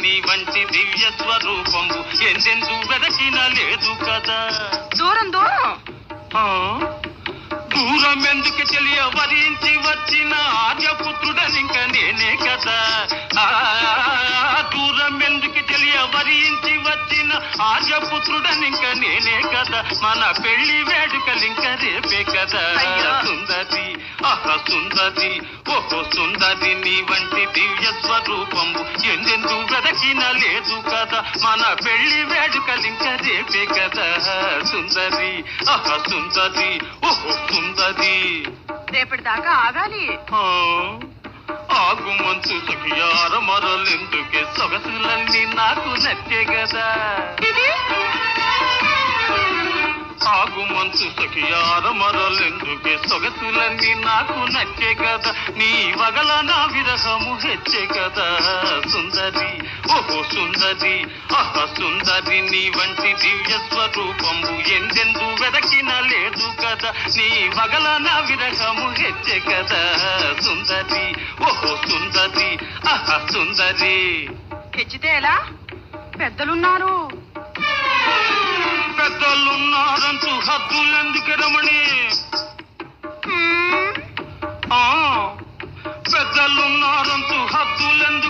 నీ వంటి దివ్య స్వరూపంబు ఎందెందు వెదకిన లేదు కదా. దూరం దూరం దూరం ఎందుకు తెలియ వరించి వచ్చిన ఆర్యపుత్రుడనింక నేనే కదా. దూరం ఎందుకు తెలియ వరించి వచ్చిన ఆర్యపుత్రుడనింక నేనే కదా. మన పెళ్లి వేడుకలింక రేపే కదా. సుందరి సుందరి ఓహో సుందరి నీ వంటి దివ్య స్వరూపంబు ఎందెందు వెదకిన లేదు కదా. మన పెళ్లి వేడుకలింక రేపే కదా. సుందరి సుందరి ఓహో సుందరి. రేపటి దాకా ఆగాలి. ఆగు మంచు సఖియార మరలెందుకే సొగసులన్నీ నాకు నచ్చే కదా. ఆగు మంచు సఖియార మరలెందుకే సొగసులన్నీ నాకు నచ్చే కదా. నీ వగల నా విరహము హెచ్చే కదా. సుందరి ఓహో సుందరి సుందరి నీ వంటి దివ్య స్వరూపంబు ఎందెందు వెదకిన లేదు కదా. నీ వగల నా విరహము హెచ్చే కదా. సుందరి ఓహో సుందరి సుందరి. హెచ్చితే ఎలా? పెద్దలున్నారు. పెద్దలున్నారంటూ హద్దులెందుకు రమణి? పెద్దలున్నారంటూ హద్దులెందుకు